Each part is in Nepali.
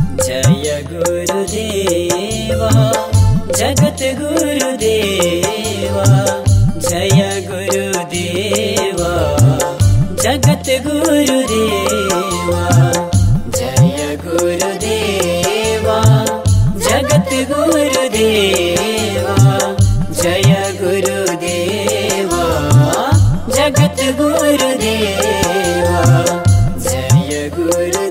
जय गुरुदेवा जगत गुरुदेवा, जय गुरुदेवा जगत गुरुदेवा, जय गुरुदेवा जगत गुरुदेवा, जय गुरुदेवा जगत गुरुदेवा, जय गुरुदेवा।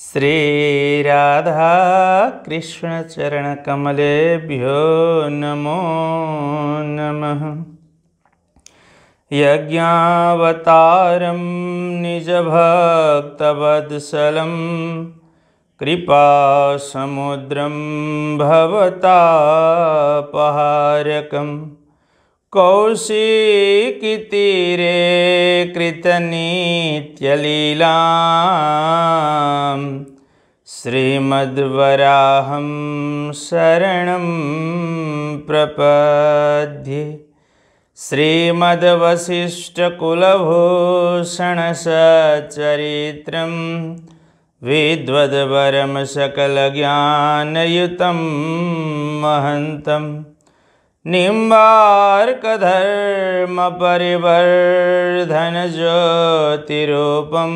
श्री राधा कृष्ण चरण कमलेभ्यो नमो नमः। यज्ञावतारं निजभक्तवत्सलं कृपासमुद्रं भवतापहारकं कौशिकीतीरे कृतनित्यलीलां श्रीमद्वराहं शरणं प्रपद्ये। श्रीमद्वसिष्ठकुलभूषणसच्चरित्रं विद्वद्वरं सकलज्ञानयुतं महन्तं निम्बार्कधर्मपरिवर्धनज्योतिरूपं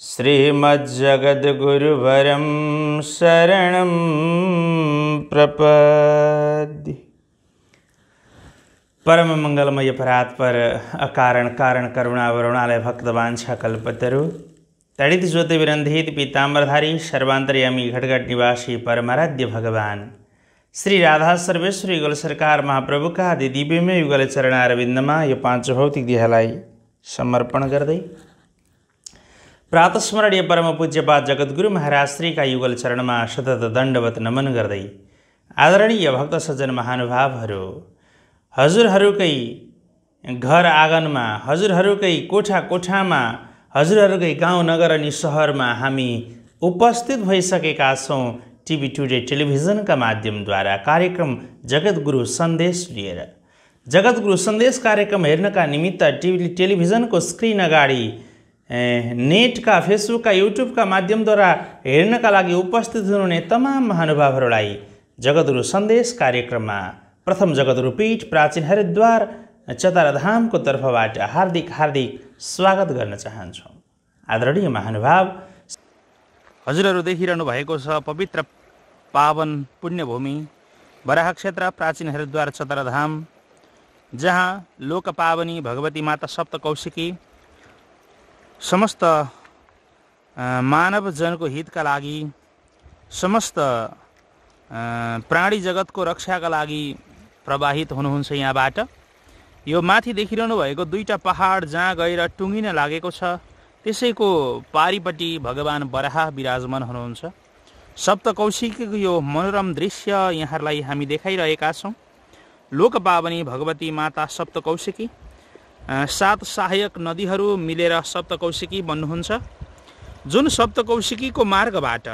श्रीमज्जगद्गुरुवरं शरणं प्रपद्ये। परम मंगलमय परात्पर अकारण कारण करुणावरुणालय भक्तवांछा कल्पतरु तड़ित ज्योति विरंधित पीताम्बरधारी सर्वांतर्यामी घटघट निवासी परमाराध्य भगवान श्री राधा सर्वेश्वरी युगल सरकार महाप्रभु का आदि दिव्यमय युगल चरणारविंदमा यो पांच भौतिक देहलाई समर्पण गर्दै प्रातस्मरणीय परम पूज्यपाद जगद्गुरु महाराज श्री का युगल चरणमा सतत दण्डवत नमन गर्दै आदरणीय भक्त सज्जन महानुभावहरू, हजुरहरूकै घर आँगनमा, हजुरहरूकै कोठा कोठामा, हजुरहरूकै गाउँ नगर अनि सहरमा हामी उपस्थित भइसकेका छौँ टिभी टुडे टेलिभिजनका माध्यमद्वारा कार्यक्रम जगद्गुरु सन्देश लिएर। जगद्गुरु सन्देश कार्यक्रम हेर्नका निमित्त टेलिभिजनको स्क्रिन अगाडि नेटका, फेसबुकका, युट्युबका माध्यमद्वारा हेर्नका लागि उपस्थित हुनुहुने तमाम महानुभावहरूलाई जगद्गुरु सन्देश कार्यक्रममा प्रथम जगद्गुरु पीठ प्राचीन हरिद्वार चताराधामको तर्फबाट हार्दिक हार्दिक स्वागत गर्न चाहन्छौँ। आदरणीय महानुभाव, हजुरहरू देखिरहनु भएको छ पवित्र पावन पुण्यभूमि बराह क्षेत्र प्राचीन हरिद्वार चताराधाम, जहाँ लोकपावनी भगवती माता सप्तकौशिकी समस्त मानवजनको हितका लागि, समस्त प्राणी जगतको रक्षाका लागि प्रवाहित हुनुहुन्छ। यहाँबाट यो माथि देखिरहनु भएको दुईटा पहाड जहाँ गएर टुङ्गिन लागेको छ, त्यसैको पारिपट्टि भगवान बराह विराजमान हुनुहुन्छ। सप्तकौशिकीको यो मनोरम दृश्य यहाँहरूलाई हामी देखाइरहेका छौँ। लोकपावनी भगवती माता सप्तकौशिकी, 7 सहायक नदीहरू मिलेर सप्तकौशिकी बन्नुहुन्छ। जुन सप्तकौशिकीको मार्गबाट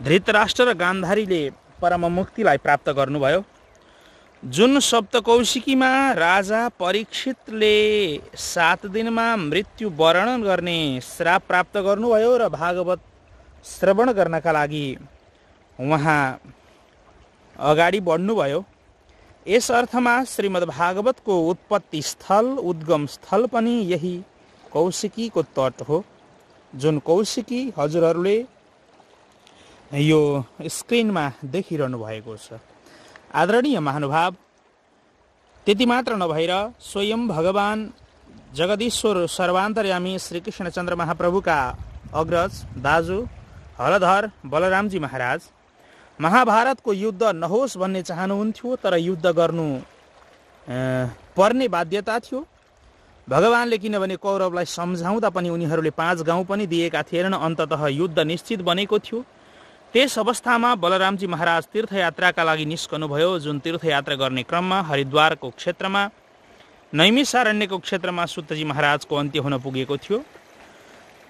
धृतराष्ट्र र गान्धारीले परम मुक्तिलाई प्राप्त गर्नुभयो, जुन सप्तकौशिकीमा राजा परीक्षितले 7 दिनमा मृत्यु वरण गर्ने श्राप प्राप्त गर्नुभयो र भागवत श्रवण गर्नका लागि उहाँ अगाडि बढ्नुभयो। यस अर्थमा श्रीमद् भागवतको उत्पत्ति स्थल, उद्गम स्थल पनि यही कौशिकीको तट हो, जुन कौशिकी हजुरहरूले यो स्क्रिनमा देखिरहनु भएको छ। आदरणीय महानुभाव, त्यति मात्र नभएर स्वयं भगवान जगदीश्वर सर्वान्तर्यामी श्रीकृष्णचन्द्र महाप्रभुका अग्रज दाजु हलधर बलरामजी महाराज महाभारतको युद्ध नहोस् भन्ने चाहनुहुन्थ्यो, तर युद्ध गर्नु पर्ने बाध्यता थियो। भगवानले किनभने कौरवलाई सम्झाउँदा पनि उनीहरूले 5 गाउँ पनि दिएका थिएनन्, अन्ततः युद्ध निश्चित बनेको थियो। त्यस अवस्थामा बलरामजी महाराज तीर्थयात्राका लागि निस्कनुभयो, जुन तीर्थयात्रा गर्ने क्रममा हरिद्वारको क्षेत्रमा, नैमिषारण्यको क्षेत्रमा सुतजी महाराजको अन्त्य हुन पुगेको थियो।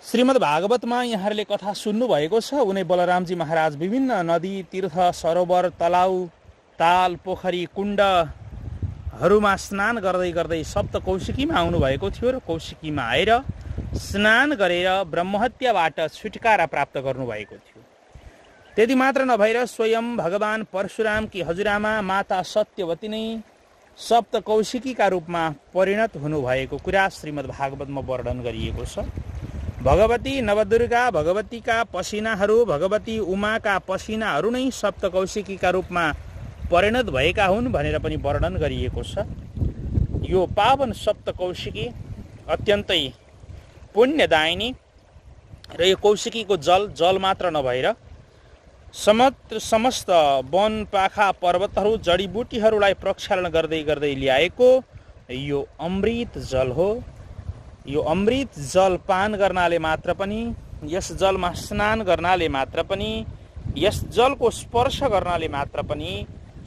श्रीमद् भागवतमा यहाँहरूले कथा सुन्नुभएको छ। उनी बलरामजी महाराज विभिन्न नदी, तीर्थ, सरोवर, तलाउ ताल पोखरी कुण्डहरूमा स्नान गर्दै गर्दै सप्तकौशिकीमा आउनुभएको थियो र कौशिकीमा आएर स्नान गरेर ब्रह्महत्याबाट छुटकारा प्राप्त गर्नुभएको थियो। त्यति मात्र नभएर स्वयं भगवान परशुरामकी हजुरआमा माता सत्यवती नै सप्तकौशिकीका रूपमा परिणत हुनुभएको कुरा श्रीमद् भागवतमा वर्णन गरिएको छ। भगवती नवदुर्गा भगवतीका पसिनाहरू भगवती उमाका पसिनाहरू नै सप्तकौशिकीका रूपमा परिणत भएका हुन् भनेर पनि वर्णन गरिएको छ। यो पावन सप्तकौशिकी अत्यन्तै पुण्यदायिनी र यो कौशिकीको जल मात्र नभएर समस्त वन पाखा पर्वतहरू जडीबुटीहरूलाई प्रक्षालन गर्दै गर्दै ल्याएको यो अमृत जल हो। यो अमृत जल पान गर्नाले मात्र पनि, यस जलमा स्नान गर्नाले मात्र पनि, यस जलको स्पर्श गर्नाले मात्र पनि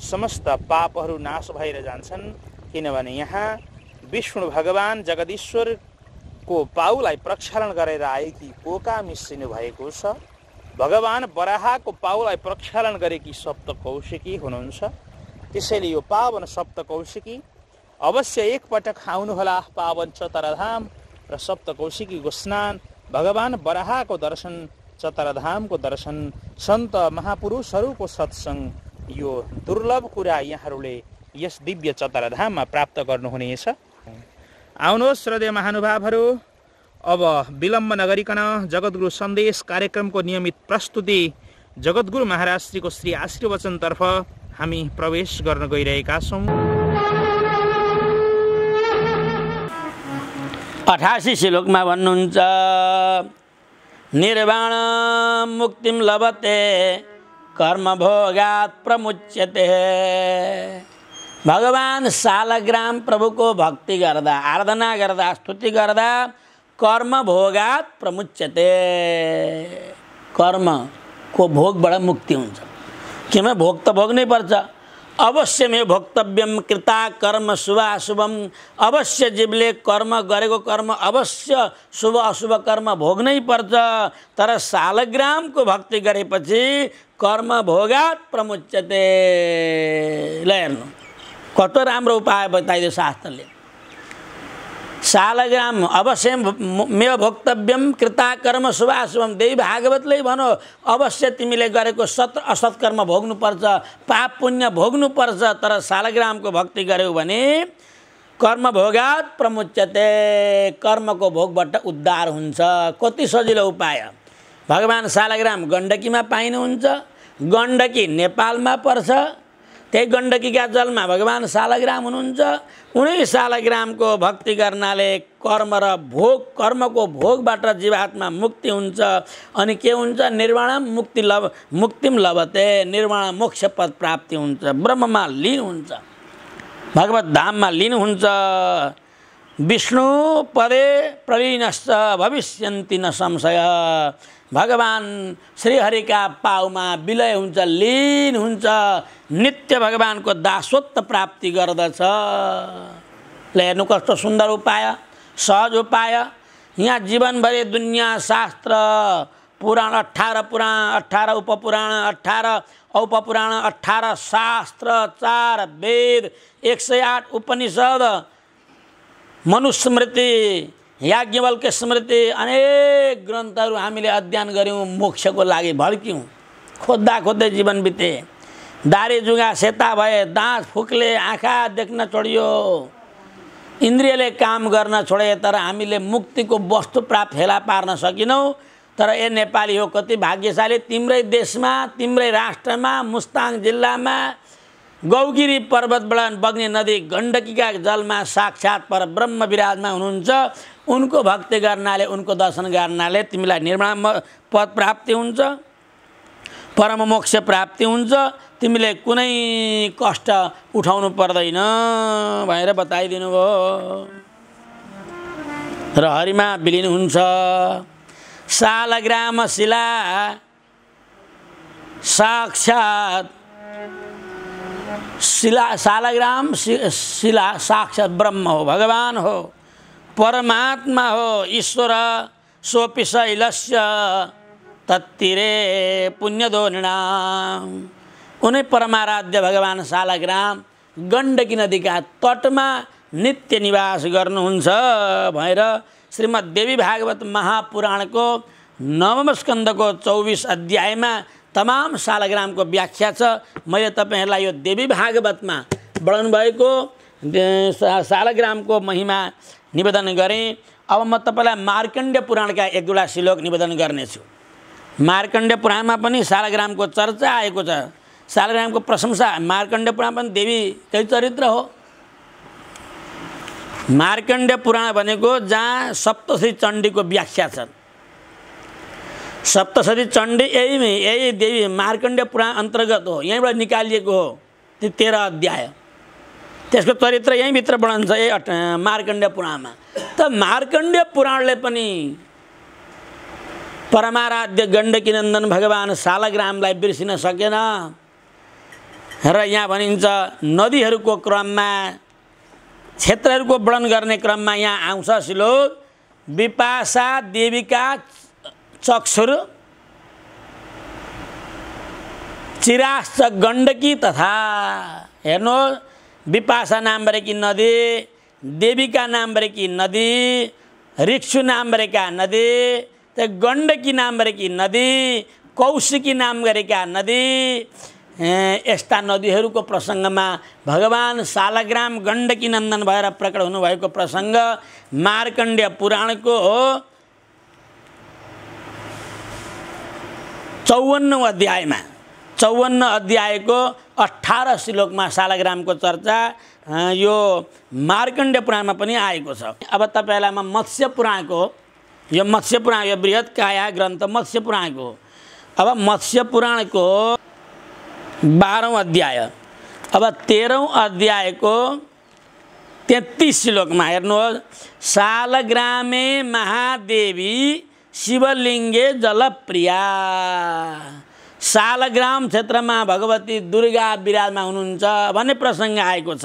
समस्त पापहरू नाश भएर जान्छन्। किनभने यहाँ विष्णु भगवान जगदीश्वरको पाउलाई प्रक्षालन गरेर आएकी कोका मिसिनु भएको छ। भगवान बराहको पाउलाई प्रक्षालन गरेकी सप्तकौशिकी हुनुहुन्छ। त्यसैले यो पावन सप्तकौशिकी अवश्य एकपटक आउनुहोला पावन चतरधाम र सप्तकौशिकीको स्नान, भगवान बराहको दर्शन, चतरधामको दर्शन, सन्त महापुरुषहरूको सत्सङ्ग, यो दुर्लभ कुरा यहाँहरूले यस दिव्य चतरधाममा प्राप्त गर्नुहुनेछ। आउनुहोस् श्रद्धेय महानुभावहरू, अब विलम्ब नगरिकन जगद्गुरु सन्देश कार्यक्रमको नियमित प्रस्तुति जगद्गुरु महाराज श्रीको श्री आशीर्वचनतर्फ हामी प्रवेश गर्न गइरहेका छौँ। 88 श्लोकमा भन्नुहुन्छ, निर्वाण मुक्तिम लभते कर्मभोगात् प्रमुच्यते। भगवान शालग्राम प्रभुको भक्ति गर्दा, आराधना गर्दा, स्तुति गर्दा कर्मभोगात् प्रमुच्यते। कर्मको भोगबाट मुक्ति हुन्छ। किनभने भोग त भोग्नै पर्छ। अवश्यमेव भोक्तव्यम कृता कर्म शुभाशुभम। अवश्य जीवले कर्म गरेको कर्म अवश्य शुभ अशुभ कर्म भोग्नै पर्छ। तर शालग्रामको भक्ति गरेपछि कर्म भोगात् प्रमुच्यते। ल हेर्नु कस्तो राम्रो उपाय बताइदियो शास्त्रले। शालग्राम अवश्य मेव भोक्तव्यम कृता कर्म शुभाशुभम। देवी भागवतले भनो अवश्य तिमीले गरेको सत असत कर्म भोग्नुपर्छ, पाप पुण्य भोग्नुपर्छ। तर शालग्रामको भक्ति गर्यौ भने कर्म भोगात् प्रमुच्यते। कर्मको भोगबाट उद्धार हुन्छ। कति सजिलो उपाय। भगवान शालग्राम गण्डकीमा पाइनुहुन्छ। गण्डकी नेपालमा पर्छ। त्यही गण्डकीका जलमा भगवान शालग्राम हुनुहुन्छ। उनी शालग्रामको भक्ति गर्नाले कर्म र भोग, कर्मको भोगबाट जीवात्मा मुक्ति हुन्छ। अनि के हुन्छ? निर्वाण मुक्तिम लभते। निर्वाण मोक्ष पद प्राप्ति हुन्छ। ब्रह्ममा लीन हुन्छ, भगवत धाममा लीन हुन्छ। विष्णु पदे प्रलीनश्च भविष्यन्ति न संशय। भगवान श्रीहरिका पाउमा विलय हुन्छ, लीन हुन्छ। नित्य भगवानको दासत्व प्राप्ति गर्दछ। ल हेर्नु कस्तो सुन्दर उपाय, सहज उपाय। यहाँ जीवनभरि दुनियाँ शास्त्र पुराण 18 पुराण, 18 उपपुराण, 18 औपपुराण, 18 शास्त्र, 4 वेद, 108 उपनिषद, मनुस्मृति, याज्ञवल्क्य स्मृति, अनेक ग्रन्थहरू हामीले अध्ययन गऱ्यौँ। मोक्षको लागि भड्क्यौँ। खोज्दा खोज्दै जीवन बिते। दारी जुगा सेता भए, दाँत फुक्ले, आँखा देख्न छोडियो, इन्द्रियले काम गर्न छोडे। तर हामीले मुक्तिको वस्तु प्राप्त फेला पार्न सकिनौँ। तर ए नेपाली हो कति भाग्यशाली। तिम्रै देशमा, तिम्रै राष्ट्रमा, मुस्ताङ जिल्लामा गौगिरी पर्वतबाट बग्ने नदी गण्डकीका जलमा साक्षात् परब्रह्म विराजमान हुनुहुन्छ। उनको भक्ति गर्नाले, उनको दर्शन गर्नाले तिमीलाई निर्वाण पद प्राप्ति हुन्छ, परम मोक्ष प्राप्ति हुन्छ। तिमीले कुनै कष्ट उठाउनु पर्दैन भनेर बताइदिनु भयो। र हरिमा विलिन हुन्छ। शालग्राम शिला साक्षात् शालग्राम शिला साक्षात् ब्रह्म हो, भगवान हो, परमात्मा हो, ईश्वर। सोऽपि शैलस्य तत्तीरे पुण्यदो नृणाम्। उनै परमाराध्य भगवान शालग्राम गण्डकी नदीका तटमा नित्य निवास गर्नुहुन्छ भनेर श्रीमद् देवी भागवत महापुराणको 9औं स्कन्धको 24 अध्यायमा तमाम शालग्रामको व्याख्या छ। मैले तपाईहरुलाई यो देवी भागवतमा वर्णन भएको शालग्रामको महिमा निवेदन गरेँ। अब म तपाईलाई मार्कण्डेय पुराणका एक दुईवटा श्लोक निवेदन गर्नेछु। मार्कण्डेय पुराणमा पनि शालग्रामको चर्चा आएको छ, शालग्रामको प्रशंसा। मार्कण्डेय पुराण पनि देवीकै चरित्र हो। मार्कण्डेय पुराण भनेको जहाँ सप्तशती चण्डीको व्याख्या छ। सप्तशती चण्डी यही देवी मार्कण्डेय पुराण अन्तर्गत हो, यहीँबाट निकालिएको हो। त्यो 13 अध्याय, त्यसको चरित्र यहीँभित्र वर्णन छ यही मार्कण्डेय पुराणमा। त मार्कण्डेय पुराणले पनि परमाराध्य गण्डकी नन्दन भगवान शालग्रामलाई बिर्सिन सकेन र यहाँ भनिन्छ नदीहरूको क्रममा क्षेत्रहरूको वर्णन गर्ने क्रममा यहाँ आउँछ श्लोक विपाशा देवीका चक्षुर चिराश्च गण्डकी तथा। हेर्नु, विपाशा नाम भरेकी नदी, देवीका नाम भरेकी नदी, ऋक्षु नाम भरेका नदी, गण्डकी नाम भरेकी नदी, कौशिकी नाम गरेका नदी, यस्ता नदीहरूको प्रसङ्गमा भगवान शालग्राम गण्डकी नन्दन भएर प्रकट हुनुभएको प्रसङ्ग मार्कण्डेय पुराणको 54औं अध्यायमा 54 अध्यायको 18 श्लोकमा शालग्रामको चर्चा यो मार्कण्डेय पुराणमा पनि आएको छ। अब तपाईलाई म मत्स्य पुराणको यो बृहत काया ग्रन्थ मत्स्य पुराणको अब मत्स्य पुराणको 12औं अध्याय अब 13औं अध्यायको 33 श्लोकमा हेर्नुहोस्। शालग्रामे महादेवी शिवलिङ्गे जलप्रिया। शालग्राम क्षेत्रमा भगवती दुर्गा विराजमान हुनुहुन्छ भन्ने प्रसङ्ग आएको छ।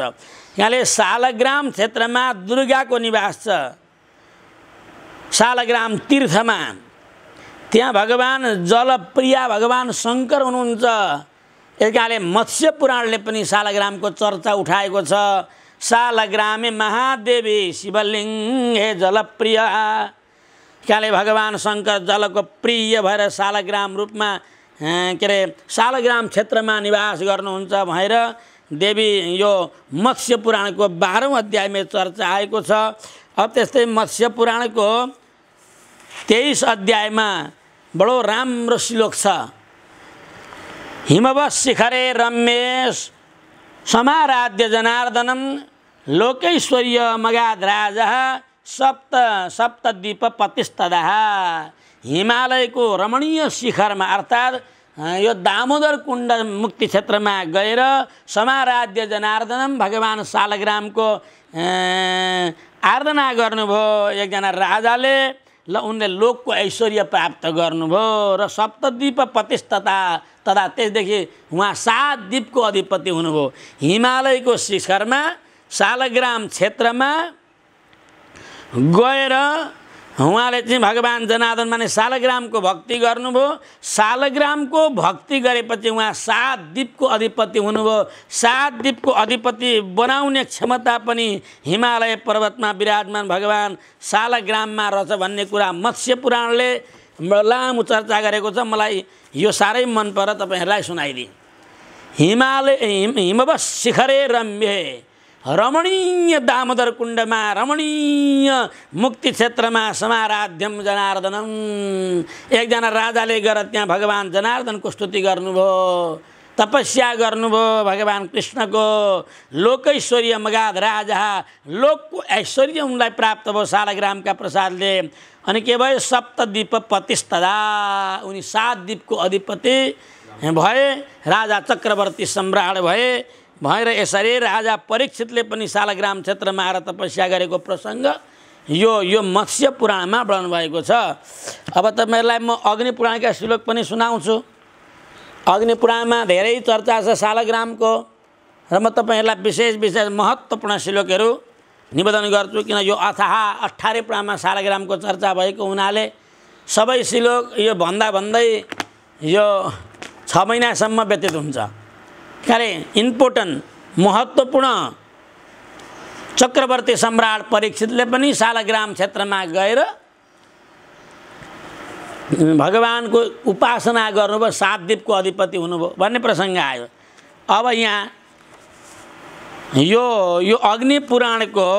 यहाँले शालग्राम क्षेत्रमा दुर्गाको निवास छ। शालग्राम तीर्थमा त्यहाँ भगवान जलप्रिया भगवान शङ्कर हुनुहुन्छ। यसकारणले मत्स्य पुराणले पनि शालग्रामको चर्चा उठाएको छ। शालग्रामे महादेवी शिवलिङ्गे जलप्रिया। काले भगवान शङ्कर जलको प्रिय भएर शालग्राम रूपमा के अरे शालग्राम क्षेत्रमा निवास गर्नुहुन्छ भनेर देवी यो मत्स्य पुराणको 12औं अध्यायमा चर्चा आएको छ। अब त्यस्तै मत्स्य पुराणको 23 अध्यायमा बडो राम्रो श्लोक छ। हिमवत् शिखरे रम्येश समाराध्य जनार्दनम लोकैश्वर्य मगाधराजः सप्तद्वीप पतिस्तदाः। हिमालयको रमणीय शिखरमा अर्थात् यो दामोदर कुण्ड मुक्ति क्षेत्रमा गएर समाराध्य जनार्दनम भगवान शालग्रामको आराधना गर्नुभयो एकजना राजाले। ल उनले लोकको ऐश्वर्य प्राप्त गर्नुभयो र सप्तद्वीप पतिस्तता तथा त्यसदेखि उहाँ 7 द्वीपको अधिपति हुनुभयो। हिमालयको शिखरमा शालग्राम क्षेत्रमा गएर उहाँले चाहिँ भगवान जनार्दन माने शालग्रामको भक्ति गर्नुभयो। शालग्रामको भक्ति गरेपछि उहाँ 7 द्वीपको अधिपति हुनुभयो। 7 द्वीपको अधिपति बनाउने क्षमता पनि हिमालय पर्वतमा विराजमान भगवान शालग्राममा रहेछ भन्ने कुरा मत्स्य पुराणले लामो चर्चा गरेको छ। मलाई यो साह्रै मन पर्यो, तपाईहरुलाई सुनाइदिए। हिमवत् शिखरे रम्ये रमणीय दामोदर कुण्डमा रमणीय मुक्ति क्षेत्रमा समाराध्यम जनार्दनम। एकजना राजाले गएर त्यहाँ भगवान जनार्दनको स्तुति गर्नुभयो, तपस्या गर्नुभयो भगवान कृष्णको। लोकैश्वर्य मगाधराजः लोकको ऐश्वर्य उनलाई प्राप्त भयो शालग्रामका प्रसादले। अनि के भयो सप्तद्वीप पतिस्तदा उनी 7 द्वीपको अधिपति भए, राजा चक्रवर्ती सम्राट भएर यसरी राजा परीक्षितले पनि शालग्राम क्षेत्रमा आएर तपस्या गरेको प्रसङ्ग यो मत्स्य पुराणमा वर्णन भएको छ। अब तपाईहरुलाई म अग्नि पुराणका श्लोक पनि सुनाउँछु। अग्नि पुराणमा धेरै चर्चा छ शालग्रामको र म तपाईहरुलाई विशेष महत्त्वपूर्ण श्लोकहरू निवेदन गर्छु, किन यो अथाह 18 पुराणमा शालग्रामको चर्चा भएको हुनाले सबै श्लोक यो भन्दै यो 6 महिनासम्म व्यतीत हुन्छ। खाले इम्पोर्टेन्ट महत्त्वपूर्ण चक्रवर्ती सम्राट परीक्षितले पनि शालग्राम क्षेत्रमा गएर भगवानको उपासना गर्नुभयो, 7 द्वीपको अधिपति हुनुभयो भन्ने प्रसङ्ग आयो। अब यहाँ यो अग्नि पुराणको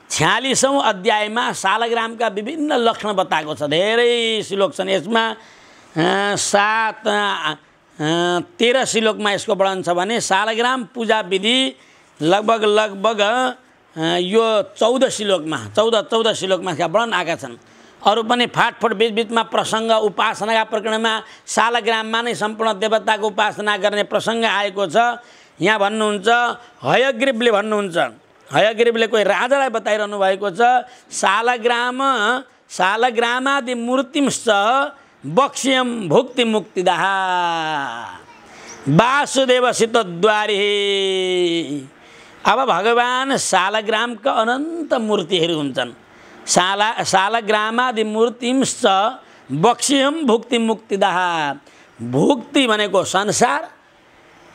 46औं अध्यायमा शालग्रामका विभिन्न लक्षण बताएको छ। धेरै श्लोक छन् यसमा। 13 श्लोकमा यसको वर्णन छ भने शालग्राम पूजा विधि लगभग यो 14 श्लोकमा 14 श्लोकमा वर्णन आएका छन्। अरू पनि फाटफुट बीचबीचमा प्रसङ्ग उपासनाका प्रकरणमा शालग्राममा नै सम्पूर्ण देवताको उपासना गर्ने प्रसङ्ग आएको छ। यहाँ भन्नुहुन्छ हयग्रीवले भन्नुहुन्छ, हयग्रीवले कोही राजालाई बताइरहनु भएको छ, शालग्रामादि मूर्तिंश्च बक्ष्यम भुक्ति मुक्तिदाः वासुदेवसित द्वारी। अब भगवान शालग्रामका अनन्त मूर्तिहरू हुन्छन्। शालग्रामादि मूर्तिंश्च बक्ष्यम भुक्ति मुक्तिदाः। भुक्ति भनेको संसार,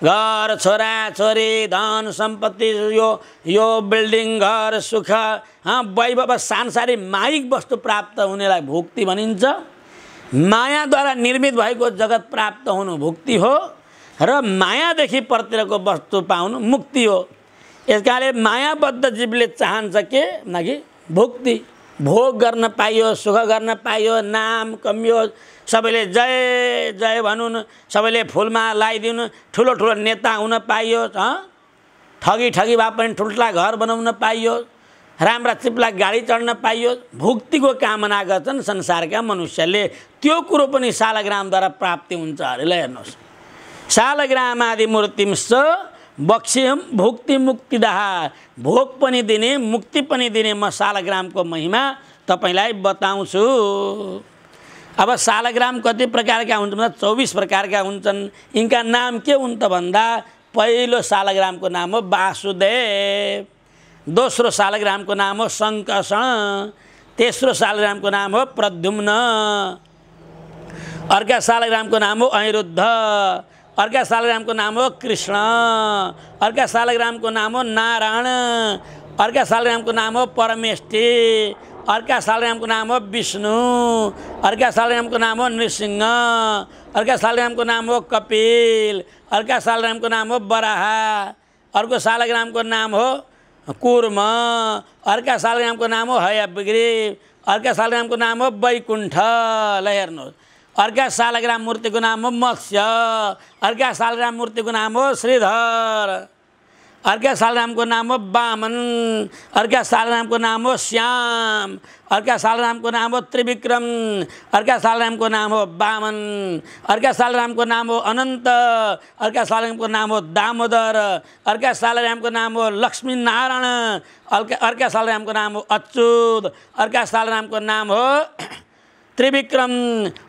घर छोरा छोरी धन सम्पत्ति, यो बिल्डिङ घर सुख वैभव सांसारिक माइक वस्तु प्राप्त हुनेलाई भुक्ति भनिन्छ। मायाद्वारा निर्मित भएको जगत प्राप्त हुनु भुक्ति हो र मायादेखि परतिरको वस्तु पाउनु मुक्ति हो। यसकारणले मायाबद्ध जीवले चाहन्छ के कि भुक्ति, भोग गर्न पाइयो, सुख गर्न पाइयो, नाम कमियो, सबैले जय जय भनुन्, सबैले फुलमा लगाइदिउन्, ठुलो ठुलो नेता हुन पाइयो, ठगी भए पनि ठुल्ठुला घर बनाउन पाइयो, राम्रा चिप्ला गाडी चढ्न पाइयो। भुक्तिको कामना गर्छन् संसारका मनुष्यले। त्यो कुरो पनि शालग्रामद्वारा प्राप्ति हुन्छ अरे। ल हेर्नुहोस्, शालग्रामादि मूर्तिंश्च बक्ष्यम भुक्ति मुक्तिदाः। भोग पनि दिने मुक्ति पनि दिने म शालग्रामको महिमा तपाईँलाई बताउँछु। अब शालग्राम कति प्रकारका हुन्छन् भन्दा 24 प्रकारका हुन्छन्। यिनका नाम के हुन् त भन्दा पहिलो शालग्रामको नाम हो वासुदेव, दोस्रो शालग्रामको नाम हो शङ्कर्षण, तेस्रो शालग्रामको नाम हो प्रद्युम्न, अर्का शालग्रामको नाम हो अनिरुद्ध, अर्का शालग्रामको नाम हो कृष्ण, अर्का शालग्रामको नाम हो नारायण, अर्का शालग्रामको नाम हो परमेष्टि, अर्का शालग्रामको नाम हो विष्णु, अर्का शालग्रामको नाम हो नृसिंह, अर्का शालग्रामको नाम हो कपिल, अर्का शालग्रामको नाम हो बराहा, अर्को शालग्रामको नाम हो कुर्म, अर्का शालग्रामको नाम हो हयग्रीव, अर्का शालग्रामको नाम हो वैकुण्ठ। ल हेर्नुहोस्, अर्का शालग्राम मूर्तिको नाम हो मत्स्य, अर्का शालग्राम मूर्तिको नाम हो श्रीधर, अर्का शालग्रामको नाम हो वामन, अर्का शालग्रामको नाम हो श्याम, अर्का शालग्रामको नाम हो त्रिविक्रम, अर्का शालग्रामको नाम हो वामन, अर्का शालग्रामको नाम हो अनन्त, अर्का शालग्रामको नाम हो दामोदर, अर्का शालग्रामको नाम हो लक्ष्मी नारायण, अर्का शालग्रामको नाम हो अच्युत, अर्का शालग्रामको नाम हो त्रिविक्रम,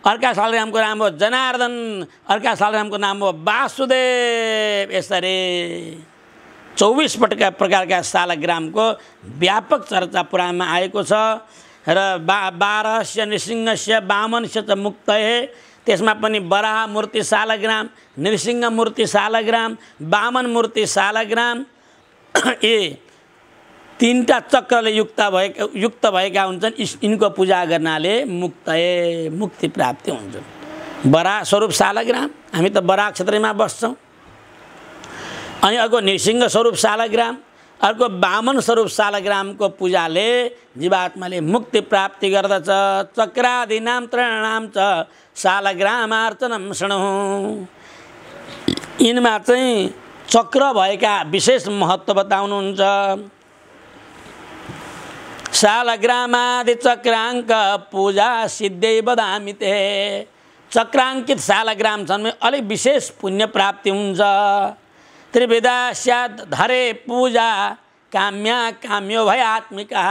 अर्का शालग्रामको नाम हो जनार्दन, अर्का शालग्रामको नाम हो वासुदेव। यसरी 24 प्रकारका शालग्रामको व्यापक चर्चा पुराणमा आएको छ। र 12 नृसिंहस्य वामनस्य च मुक्तये, त्यसमा पनि बराह मूर्ति शालग्राम, नृसिंह मूर्ति शालग्राम, वामन मूर्ति शालग्राम, यी 3टा चक्रले युक्त भएका हुन्छन्। यिनको पूजा गर्नाले मुक्ति प्राप्ति हुन्छ। बराह स्वरूप शालग्राम, हामी त बराह क्षेत्रमा बस्छौँ। अनि अर्को नृसिंह स्वरूप शालग्राम, अर्को वामन स्वरूप शालग्रामको पूजाले जीवात्माले मुक्ति प्राप्ति गर्दछ। चक्रादीनां त्रयाणां च शालग्रामार्चनं शृणु। यिनमा चाहिँ चक्र भएका विशेष महत्त्व बताउनुहुन्छ। शालग्रामादि चक्राङ्क पूजा सिद्धै वदामि ते। चक्राङ्कित शालग्राम छन् अलिक विशेष पुण्य प्राप्ति हुन्छ। त्रिविधा स्यात् धरे पूजा काम्या काम्यो भयात्मिका।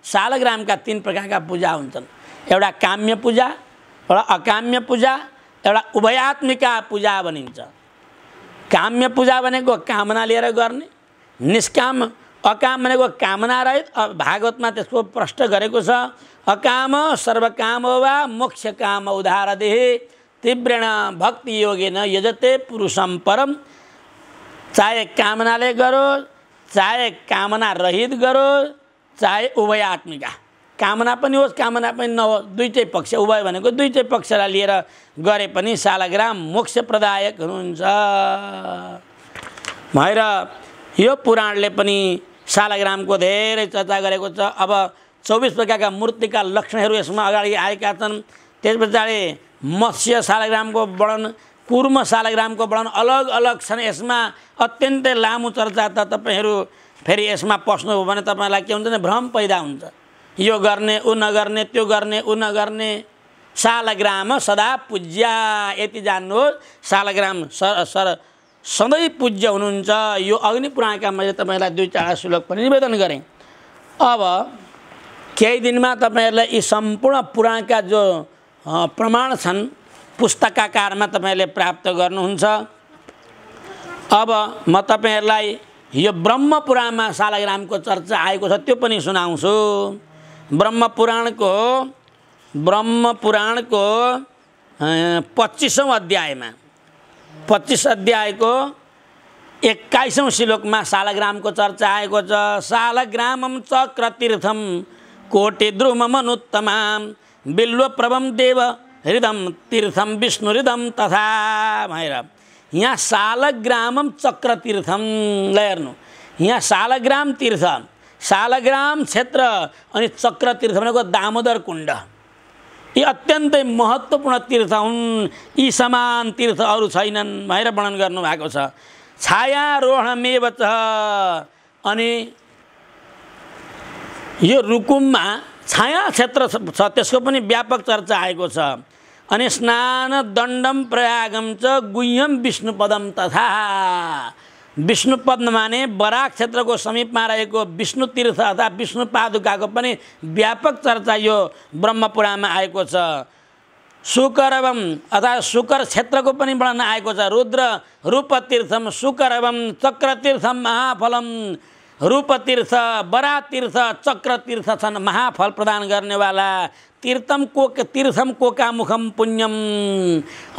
शालग्रामका 3 प्रकारका पूजा हुन्छन्। एउटा काम्य पूजा, एउटा अकाम्य पूजा, एउटा उभयात्मिका पूजा भनिन्छ। काम्य पूजा भनेको कामना लिएर गर्ने, निष्काम अकाम भनेको कामना रहित। भागवतमा त्यसको प्रश्न गरेको छ। अकाम सर्वकाम वा मोक्ष काम उदारदेहि तीव्रेण भक्ति योगेन यजते पुरुषम परम। चाहे कामनाले गरोस्, चाहे कामना रहित गरोस्, चाहे उभयात्मिका, कामना पनि होस् कामना पनि नहोस्, दुईटै पक्ष, उभय भनेको दुईटै पक्षलाई लिएर गरे पनि सालग्राम मोक्ष प्रदायक हुनुहुन्छ भएर यो पुराणले पनि सालग्रामको धेरै चर्चा गरेको छ। अब 24 प्रकारका मूर्तिका लक्षणहरू यसमा अगाडि आएका छन्। त्यस पछाडि मत्स्य सालग्रामको वर्णन, कुर्म सालग्रामको वर्णन अलग अलग छन्। यसमा अत्यन्तै लामो चर्चा त तपाईहरू फेरि यसमा पस्नुभयो भने तपाईलाई के हुन्छ भने भ्रम पैदा हुन्छ, यो गर्ने उ नगर्ने, त्यो गर्ने उ नगर्ने। सालग्राम सदा पूज्या, यति जान्नुहोस्, सालग्राम सधैँ पूज्य हुनुहुन्छ। यो अग्नि पुराणका मैले तपाईलाई 2-4 श्लोक पनि निवेदन गरेँ। अब केही दिनमा तपाईहरुलाई यी सम्पूर्ण पुराणका जो प्रमाण छन् पुस्तकाकारमा तपाईहरुले प्राप्त गर्नुहुन्छ। अब म तपाईहरुलाई यो ब्रह्म पुराणमा सालग्रामको चर्चा आएको छ त्यो पनि सुनाउँछु। ब्रह्म पुराणको 25औं अध्यायमा 25 अध्यायको 21औं श्लोकमा सालग्रामको चर्चा आएको छ। सालग्रामं चक्रतीर्थं कोटिद्रुममनुत्तमां बिल्वप्रभं देव हृदं तीर्थं विष्णुहृदं तथा भनेर यहाँ सालग्रामं चक्रतीर्थं हेर्नु। यहाँ सालग्राम तीर्थ, सालग्राम क्षेत्र अनि चक्रतीर्थ भनेको दामोदर कुण्ड, यी अत्यन्तै महत्त्वपूर्ण तीर्थ हुन्। यी समान तीर्थ अरू छैनन् भनेर वर्णन गर्नुभएको छ। छायारोहणमेव च, अनि यो रुकुममा छाया क्षेत्र छ त्यसको पनि व्यापक चर्चा आएको छ। अनि स्नान दण्डम प्रयागम च गुह्यम विष्णुपदम तथा, विष्णुपद माने बराक क्षेत्रको समीपमा रहेको विष्णु तीर्थ अथवा विष्णु पादुकाको पनि व्यापक चर्चा यो ब्रह्मपुराणमा आएको छ। शुकरवम अथवा शुकर क्षेत्रको पनि वर्णन आएको छ। रुद्र रूपतीर्थम शुकरवम चक्रतीर्थम महाफलम, रूपतीर्थ बरातीर्थ चक्रतीर्थ छन् महाफल प्रदान गर्नेवाला। तीर्थम कोकामुखम पुण्यम,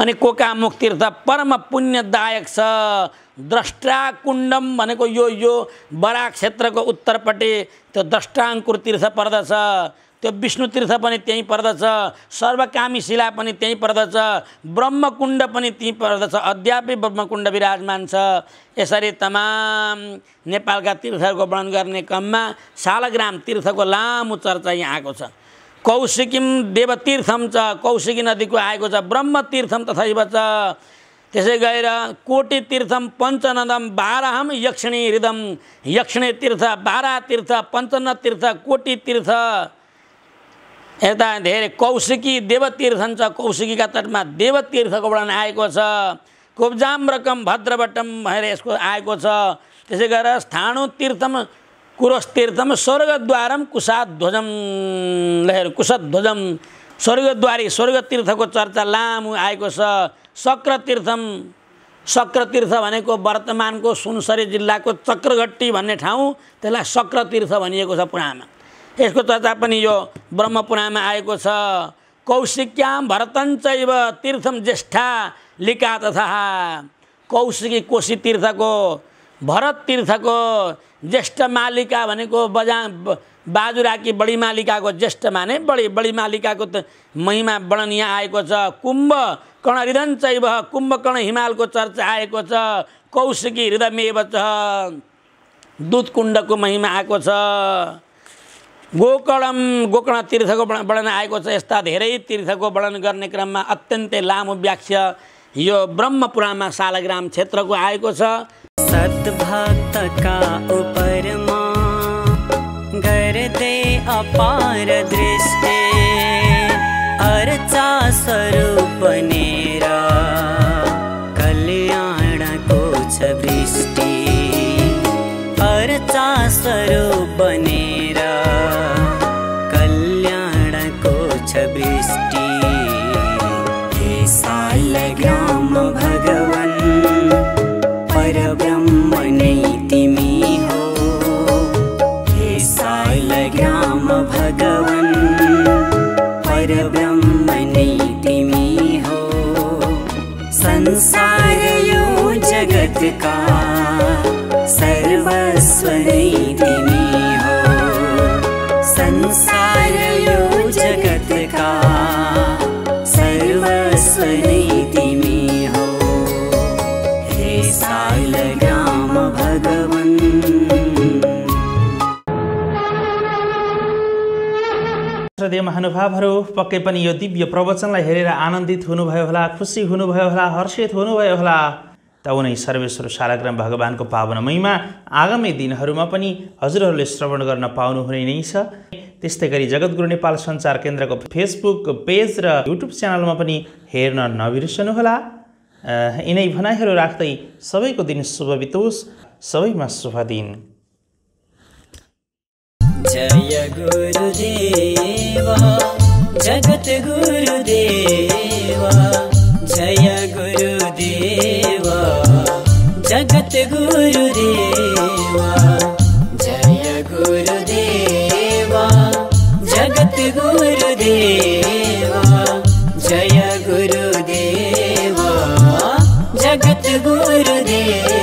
अनि कोकामुख तीर्थ परम पुण्यदायक छ। द्रष्टा कुण्डम भनेको यो बराक क्षेत्रको उत्तरपट्टि त्यो द्रष्टाङ्कुर तीर्थ पर्दछ, त्यो विष्णु तीर्थ पनि त्यहीँ पर्दछ, सर्वकामी शिला पनि त्यहीँ पर्दछ, ब्रह्मकुण्ड पनि त्यहीँ पर्दछ, अद्यापि ब्रह्मकुण्ड विराजमान छ। यसरी तमाम नेपालका तीर्थहरूको वर्णन गर्ने क्रममा सालग्राम तीर्थको लामो चर्चा यहाँ आएको छ। कौशिकीम देवतीर्थम च, कौशिकी नदीको आएको छ। ब्रह्मतीर्थम तथैव च, त्यसै गएर कोटि तीर्थम पञ्चनदम बाराहम यक्षिणी हृदम, यक्षिणी तीर्थ, बारा तीर्थ, पञ्चन तीर्थ, कोटि तीर्थ, यता धेरै कौशिकी देवतीर्थ छ। कौशिकीका तटमा देवतीर्थको वर्णन आएको छ। कुब्जाम्रकम भद्रवटम भनेर यसको आएको छ। त्यसै गरेर स्थाणु तीर्थम कुरस्तीर्थम स्वर्गद्वारम कुशाध्वजम लेखेर कुशध्वजम, स्वर्गद्वारी स्वर्गतीर्थको चर्चा लामो आएको छ। शक्रतीर्थम, शक्रतीर्थ भनेको वर्तमानको सुनसरी जिल्लाको चक्रघट्टी भन्ने ठाउँ, त्यसलाई शक्रतीर्थ भनिएको छ पुराणमा। यसको चर्चा पनि यो ब्रह्मपुराणमा आएको छ। कौशिक्याम भरतञ्चैव तीर्थम ज्येष्ठा लिका तथा, कौशिकी कोशी तीर्थको, भरत तीर्थको ज्येष्ठ मालिका भनेको बाजुराकी बडी मालिकाको, ज्येष्ठ माने बडी मालिकाको महिमा वर्णन यहाँ आएको छ। कुम्भ कर्ण हृदञ्चैव, कुम्भकर्ण हिमालको चर्चा आएको छ। कौशिकी हृदयमेव च, दुधकुण्डको महिमा आएको छ। गोकर्ण तीर्थको वर्णन आएको छ। यस्ता धेरै तीर्थको वर्णन गर्ने क्रममा अत्यन्तै लामो व्याख्या यो ब्रह्मपुराणमा सालग्राम क्षेत्रको आएको छ। सद्भक्तका उपरमा गर्दे अपार दृष्टि, अर्चा स्वरूप नेरा कल्याणको छ वृष्टि, अर्चा स्वरूप नेरा कल्याणको छ वृष्टि। हे सालग्राम भगवन् परब्रह्म नै तिमी हो, हे सालग्राम भगवन् परब्रह्म नै तिमी हो। संसार यो जगत का सर्वस्व नै तिमी हो। संसार यो जगतका सर्वस्व नै तिमी हो। हे सालग्राम भगवन। श्रद्धेय महानुभावहरू, पक्कै पनि यो दिव्य प्रवचनलाई हेरेर आनन्दित हुनुभयो होला, खुसी हुनुभयो होला, हर्षित हुनुभयो होला। त उनै सर्वेश्वर शालग्राम भगवानको पावन महिमा आगामी दिनहरूमा पनि हजुरहरूले श्रवण गर्न पाउनुहुने नै छ। त्यस्तै गरी जगद्गुरु नेपाल सञ्चार केन्द्रको फेसबुक पेज र युट्युब च्यानलमा पनि हेर्न नबिर्सनुहोला। यिनै भनाइहरू राख्दै सबैको दिन शुभ बितोस्, सबैमा शुभ दिन। जय गुरुदेवा जगत गुरुदेवा, जय गुरुदेवा जगत गुरुदेवा, जय गुरुदेवा जगत गुरुदेवा, जय गुरुदेवा जगत गुरुदेवा।